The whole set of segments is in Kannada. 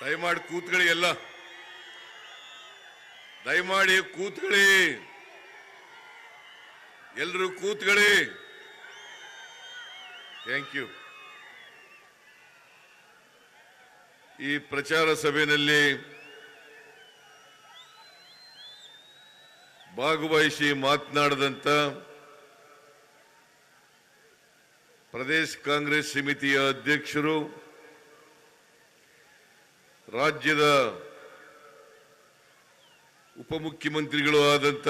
ದಯಮಾಡಿ ಕೂತ್ಕೊಳ್ಳಿ ಎಲ್ಲ ದಯಮಾಡಿ ಕೂತ್ಕೊಳ್ಳಿ ಎಲ್ಲರೂ ಕೂತ್ಕೊಳ್ಳಿ ಥ್ಯಾಂಕ್ ಯು ಈ ಪ್ರಚಾರ ಸಭೆಯಲ್ಲಿ ಭಾಗವಹಿಸಿ ಮಾತನಾಡಿದಂತ ಪ್ರದೇಶ ಕಾಂಗ್ರೆಸ್ ಸಮಿತಿಯ ಅಧ್ಯಕ್ಷರು ರಾಜ್ಯದ ಉಪಮುಖ್ಯಮಂತ್ರಿಗಳು ಆದಂತ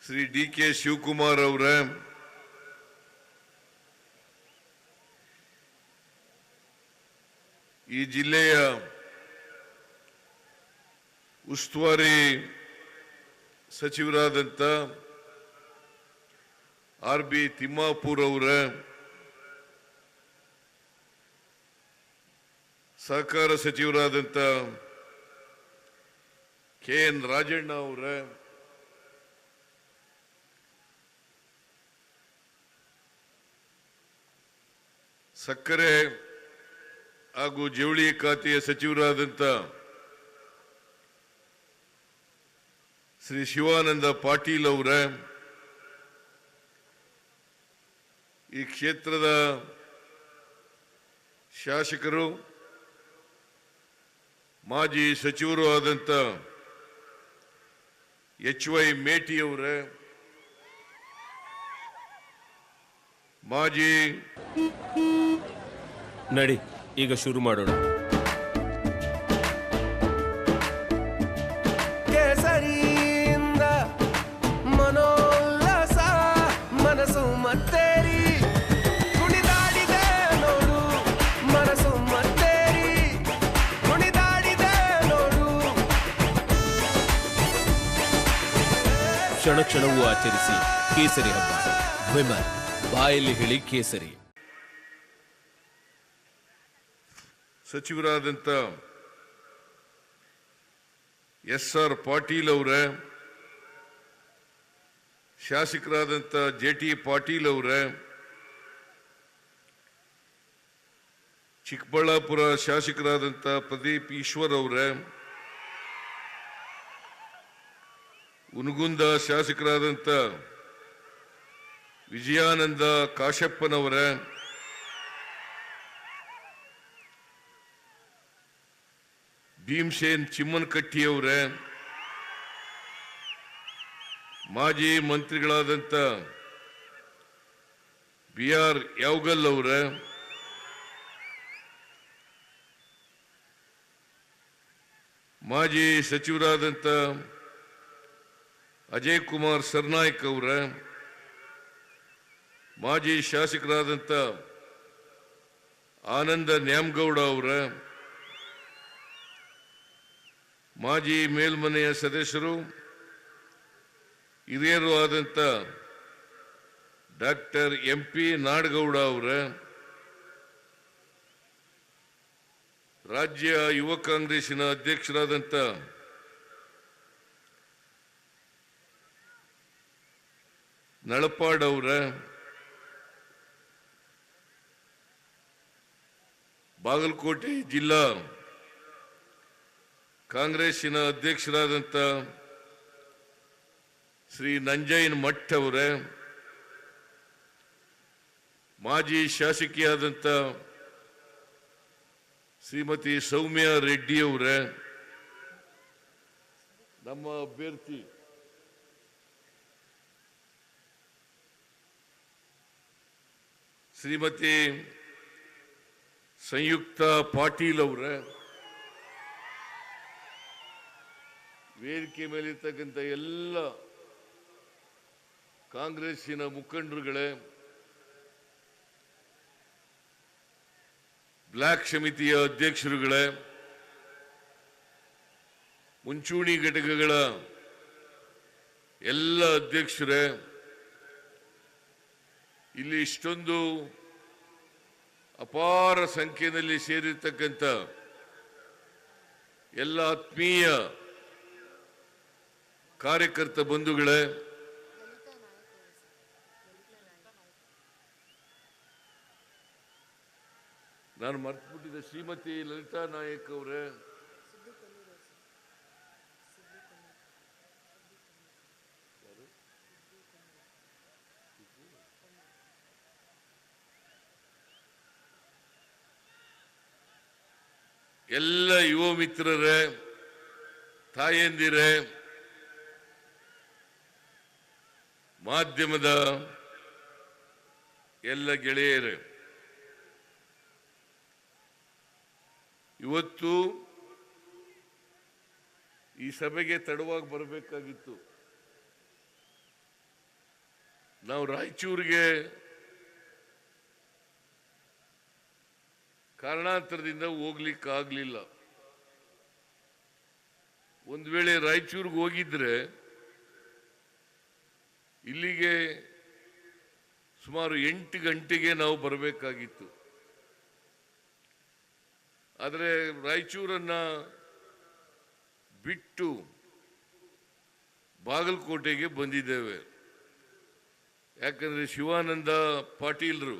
ಶ್ರೀ ಡಿ.ಕೆ. ಶಿವಕುಮಾರ್ ಅವರ ಈ ಜಿಲ್ಲೆಯ ಉಸ್ತುವಾರಿ ಸಚಿವರಾದಂತ ಆರ್.ಬಿ. ತಿಮ್ಮಾಪುರ್ ಅವರ ಸಹಕಾರ ಸಚಿವರಾದಂತ ಕೆ.ಎನ್. ರಾಜಣ್ಣ ಅವರ ಸಕ್ಕರೆ ಹಾಗೂ ಜವಳಿ ಖಾತೆಯ ಸಚಿವರಾದಂತ ಶ್ರೀ ಶಿವಾನಂದ ಪಾಟೀಲ್ ಅವರ ಈ ಕ್ಷೇತ್ರದ ಶಾಸಕರು ಮಾಜಿ ಸಚಿವರು ಆದಂತ ಎಚ್.ವೈ. ಮೇಟಿ ಅವರ ಮಾಜಿ ನಡಿ ಈಗ ಶುರು ಮಾಡೋಣ. ಕೇಸರಿಯಿಂದ ಮನೋಲ್ಲಾಸ ಮನಸ್ಸು ಮತ್ತೇರಿ ಕುಣಿದಾಡಿದೆ ನೋಡು ಮನಸ್ಸು ಮತ್ತೇರಿ ಕುಣಿದಾಡಿದೆ ನೋಡು. ಕ್ಷಣ ಕ್ಷಣವೂ ಆಚರಿಸಿ ಕೇಸರಿ ಹಬ್ಬ. ವಿಮಲ್ ಬಾಯಲ್ಲಿ ಹೇಳಿ ಕೇಸರಿ. ಸಚಿವರಾದಂತ ಎಸ್.ಆರ್. ಪಾಟೀಲ್ ಅವರ ಶಾಸಕರಾದಂತ ಜೆ.ಟಿ. ಪಾಟೀಲ್ ಅವರ ಚಿಕ್ಕಬಳ್ಳಾಪುರ ಶಾಸಕರಾದಂತ ಪ್ರದೀಪ್ ಈಶ್ವರ್ ಅವರ ಉನಗುಂದ ಶಾಸಕರಾದಂತ ವಿಜಯಾನಂದ ಕಾಶಪ್ಪನವರ ಭೀಮಸೇನ್ ಚಿಮ್ಮನಕಟ್ಟಿಯವರ ಮಾಜಿ ಮಂತ್ರಿಗಳಾದಂತ ಬಿ.ಆರ್. ಯಾವಗಲ್ ಅವರ ಮಾಜಿ ಸಚಿವರಾದಂತ ಅಜಯ್ ಕುಮಾರ್ ಸರ್ನಾಯ್ಕ್ ಅವರ ಮಾಜಿ ಶಾಸಕರಾದಂತ ಆನಂದ ನ್ಯಾಮಗೌಡ ಅವರ ಮಾಜಿ ಮೇಲ್ಮನೆಯ ಸದಸ್ಯರು ಹಿರಿಯರು ಆದಂತ ಡಾಕ್ಟರ್ ಎಂ.ಪಿ. ನಾಡಗೌಡ ಅವರ ರಾಜ್ಯ ಯುವ ಕಾಂಗ್ರೆಸ್ಸಿನ ಅಧ್ಯಕ್ಷರಾದಂತ ನಳಪಾಡ್ ಅವರ ಬಾಗಲಕೋಟೆ ಜಿಲ್ಲಾ ಕಾಂಗ್ರೆಸ್ಸಿನ ಅಧ್ಯಕ್ಷರಾದಂತ ಶ್ರೀ ನಂಜಯ್ಯನ ಮಠ್ ಅವರ ಮಾಜಿ ಶಾಸಕಿಯಾದಂತ ಶ್ರೀಮತಿ ಸೌಮ್ಯ ರೆಡ್ಡಿ ಅವರ ನಮ್ಮ ಅಭ್ಯರ್ಥಿ ಶ್ರೀಮತಿ ಸಂಯುಕ್ತ ಪಾಟೀಲ್ ಅವರ ವೇದಿಕೆ ಮೇಲಿರ್ತಕ್ಕಂಥ ಎಲ್ಲ ಕಾಂಗ್ರೆಸ್ಸಿನ ಮುಖಂಡರುಗಳೇ, ಬ್ಲಾಕ್ ಸಮಿತಿಯ ಅಧ್ಯಕ್ಷರುಗಳೇ, ಮುಂಚೂಣಿ ಘಟಕಗಳ ಎಲ್ಲ ಅಧ್ಯಕ್ಷರೇ, ಇಲ್ಲಿ ಇಷ್ಟೊಂದು ಅಪಾರ ಸಂಖ್ಯೆಯಲ್ಲಿ ಸೇರಿರ್ತಕ್ಕಂಥ ಎಲ್ಲ ಆತ್ಮೀಯ ಕಾರ್ಯಕರ್ತ ಬಂಧುಗಳೇ, ನಾನು ಮರ್ತ್ಬಿಟ್ಟಿದ್ದೆ. ಶ್ರೀಮತಿ ಲಲಿತಾ ನಾಯಕ್ ಅವರೇ, ಎಲ್ಲ ಯುವ ಮಿತ್ರರೇ, ತಾಯಂದಿರೇ, ಮಾಧ್ಯಮದ ಎಲ್ಲ ಗೆಳೆಯರೇ, ಇವತ್ತು ಈ ಸಭೆಗೆ ತಡವಾಗಿ ಬರಬೇಕಾಗಿತ್ತು. ನಾವು ರಾಯಚೂರಿಗೆ ಕಾರಣಾಂತರದಿಂದ ಹೋಗ್ಲಿಕ್ಕಾಗಲಿಲ್ಲ. ಒಂದು ವೇಳೆ ರಾಯಚೂರಿಗೆ ಹೋಗಿದ್ರೆ ಇಲ್ಲಿಗೆ ಸುಮಾರು 8 ಗಂಟೆಗೆ ನಾವು ಬರಬೇಕಾಗಿತ್ತು. ಆದರೆ ರಾಯಚೂರನ್ನ ಬಿಟ್ಟು ಬಾಗಲಕೋಟೆಗೆ ಬಂದಿದ್ದೇವೆ. ಯಾಕಂದ್ರೆ ಶಿವಾನಂದ ಪಾಟೀಲ್ರು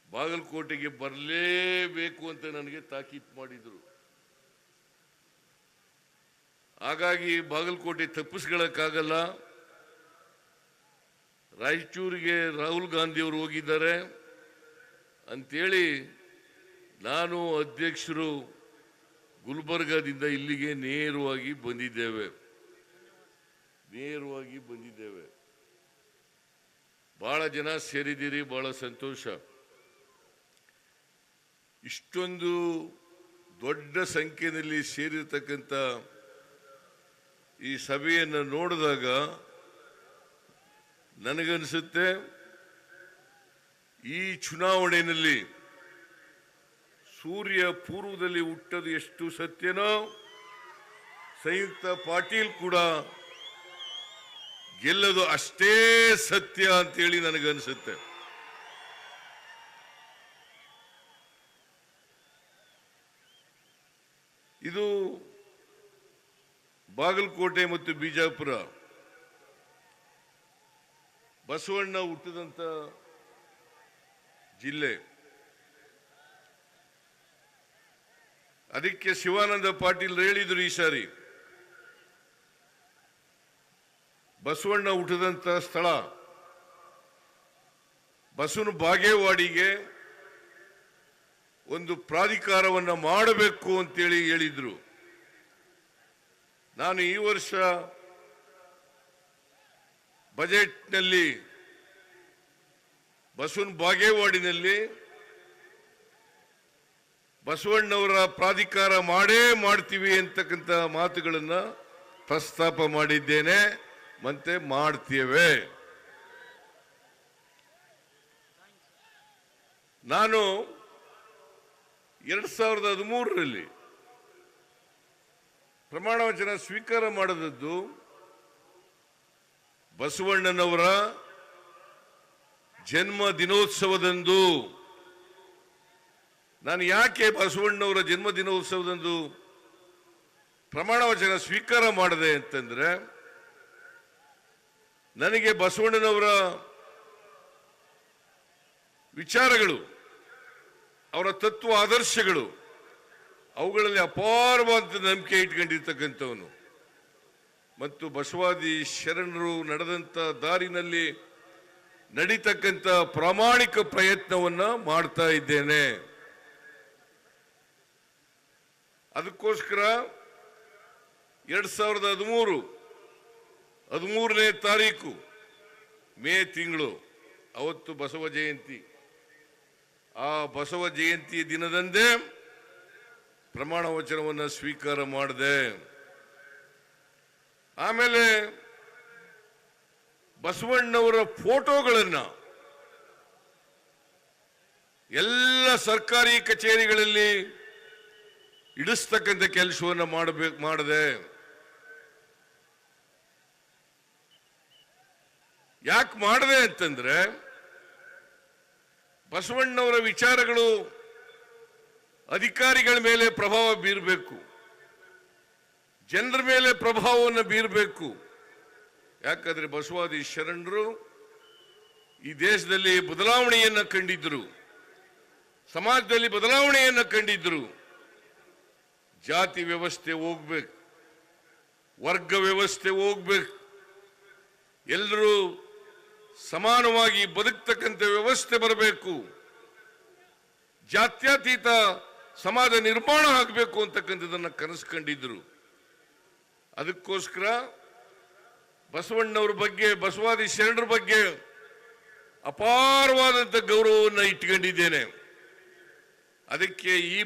ಬಾಗಲಕೋಟೆಗೆ ಬರಲೇಬೇಕು ಅಂತ ನನಗೆ ತಾಕೀತು ಮಾಡಿದ್ರು. ಹಾಗಾಗಿ ಬಾಗಲಕೋಟೆ ತಪ್ಪಿಸ್ಕೊಳ್ಳಕ್ಕಾಗಲ್ಲ. ರಾಯಚೂರಿಗೆ ರಾಹುಲ್ ಗಾಂಧಿ ಅವರು ಹೋಗಿದ್ದಾರೆ ಅಂತೇಳಿ ನಾನು ಅಧ್ಯಕ್ಷರು ಗುಲ್ಬರ್ಗಾದಿಂದ ಇಲ್ಲಿಗೆ ನೇರವಾಗಿ ಬಂದಿದ್ದೇವೆ. ಬಹಳ ಜನ ಸೇರಿದ್ದೀರಿ, ಬಹಳ ಸಂತೋಷ. ಇಷ್ಟೊಂದು ದೊಡ್ಡ ಸಂಖ್ಯೆಯಲ್ಲಿ ಸೇರಿರ್ತಕ್ಕಂಥ ಈ ಸಭೆಯನ್ನು ನೋಡಿದಾಗ ನನಗನ್ಸುತ್ತೆ ಈ ಚುನಾವಣೆಯಲ್ಲಿ ಸೂರ್ಯ ಪೂರ್ವದಲ್ಲಿ ಹುಟ್ಟದು ಎಷ್ಟು ಸತ್ಯನೋ, ಸಂಯುಕ್ತ ಪಾಟೀಲ್ ಕೂಡ ಗೆಲ್ಲದು ಅಷ್ಟೇ ಸತ್ಯ ಅಂತೇಳಿ ನನಗನ್ಸುತ್ತೆ. ಇದು ಬಾಗಲಕೋಟೆ ಮತ್ತು ಬಿಜಾಪುರ ಬಸವಣ್ಣ ಹುಟ್ಟಿದಂತ ಜಿಲ್ಲೆ. ಅದಕ್ಕೆ ಶಿವಾನಂದ ಪಾಟೀಲ್ ಹೇಳಿದ್ರು, ಈ ಸಾರಿ ಬಸವಣ್ಣ ಹುಟ್ಟಿದಂತ ಸ್ಥಳ ಬಸವನ ಬಾಗೇವಾಡಿಗೆ ಒಂದು ಪ್ರಾಧಿಕಾರವನ್ನು ಮಾಡಬೇಕು ಅಂತೇಳಿ ಹೇಳಿದ್ರು. ನಾನು ಈ ವರ್ಷ ಬಜೆಟ್ನಲ್ಲಿ ಬಸವನ ಬಾಗೇವಾಡಿನಲ್ಲಿ ಬಸವಣ್ಣವರ ಪ್ರಾಧಿಕಾರ ಮಾಡೇ ಮಾಡ್ತೀವಿ ಅಂತಕ್ಕಂಥ ಮಾತುಗಳನ್ನ ಪ್ರಸ್ತಾಪ ಮಾಡಿದ್ದೇನೆ, ಮತ್ತೆ ಮಾಡ್ತೇವೆ. ನಾನು 2013ರಲ್ಲಿ ಪ್ರಮಾಣ ವಚನ ಸ್ವೀಕಾರ ಮಾಡಿದದ್ದು ಬಸವಣ್ಣನವರ ಜನ್ಮ ದಿನೋತ್ಸವದಂದು. ನಾನು ಯಾಕೆ ಬಸವಣ್ಣವರ ಜನ್ಮ ದಿನೋತ್ಸವದಂದು ಪ್ರಮಾಣ ವಚನ ಸ್ವೀಕಾರ ಮಾಡಿದೆ ಅಂತಂದ್ರೆ, ನನಗೆ ಬಸವಣ್ಣನವರ ವಿಚಾರಗಳು, ಅವರ ತತ್ವ ಆದರ್ಶಗಳು, ಅವುಗಳಲ್ಲಿ ಅಪಾರವಾದ ನಂಬಿಕೆ ಇಟ್ಕೊಂಡಿರ್ತಕ್ಕಂಥವನು ಮತ್ತು ಬಸವಾದಿ ಶರಣರು ನಡೆದಂತ ದಾರಿನಲ್ಲಿ ನಡೀತಕ್ಕಂಥ ಪ್ರಾಮಾಣಿಕ ಪ್ರಯತ್ನವನ್ನ ಮಾಡ್ತಾ ಇದ್ದೇನೆ. ಅದಕ್ಕೋಸ್ಕರ 2013ನೇ ತಾರೀಕು ಮೇ ತಿಂಗಳು, ಅವತ್ತು ಬಸವ ಜಯಂತಿ. ಆ ಬಸವ ಜಯಂತಿ ದಿನದಂದೇ ಪ್ರಮಾಣ ವಚನವನ್ನು ಸ್ವೀಕಾರ ಮಾಡಿದೆ. ಆಮೇಲೆ ಬಸವಣ್ಣವರ ಫೋಟೋಗಳನ್ನ ಎಲ್ಲ ಸರ್ಕಾರಿ ಕಚೇರಿಗಳಲ್ಲಿ ಇಡಿಸ್ತಕ್ಕಂಥ ಕೆಲಸವನ್ನು ಮಾಡಿದೆ. ಯಾಕೆ ಮಾಡಿದೆ ಅಂತಂದ್ರೆ, ಬಸವಣ್ಣವರ ವಿಚಾರಗಳು ಅಧಿಕಾರಿಗಳ ಮೇಲೆ ಪ್ರಭಾವ ಬೀರಬೇಕು, ಜನರ ಮೇಲೆ ಪ್ರಭಾವವನ್ನು ಬೀರಬೇಕು. ಯಾಕಂದ್ರೆ ಬಸವಾದಿ ಶರಣರು ಈ ದೇಶದಲ್ಲಿ ಬದಲಾವಣೆಯನ್ನು ಕಂಡಿದ್ದರು. ಸಮಾಜದಲ್ಲಿ ಬದಲಾವಣೆಯನ್ನು ಕಂಡಿದ್ರು. ಜಾತಿ ವ್ಯವಸ್ಥೆ ಹೋಗ್ಬೇಕು, ವರ್ಗ ವ್ಯವಸ್ಥೆ ಹೋಗ್ಬೇಕು, ಎಲ್ಲರೂ ಸಮಾನವಾಗಿ ಬದುಕ್ತಕ್ಕಂಥ ವ್ಯವಸ್ಥೆ ಬರಬೇಕು, ಜಾತ್ಯತೀತ ಸಮಾಜ ನಿರ್ಮಾಣ ಆಗಬೇಕು ಅಂತಕ್ಕಂಥದ್ದನ್ನು ಕನಸು ಕಂಡಿದ್ರು. ಅದಕ್ಕೋಸ್ಕರ ಬಸವಣ್ಣವ್ರ ಬಗ್ಗೆ, ಬಸವಾದಿ ಶರಣರ ಬಗ್ಗೆ ಅಪಾರವಾದಂಥ ಗೌರವವನ್ನು ಇಟ್ಕೊಂಡಿದ್ದೇನೆ. ಅದಕ್ಕೆ ಈ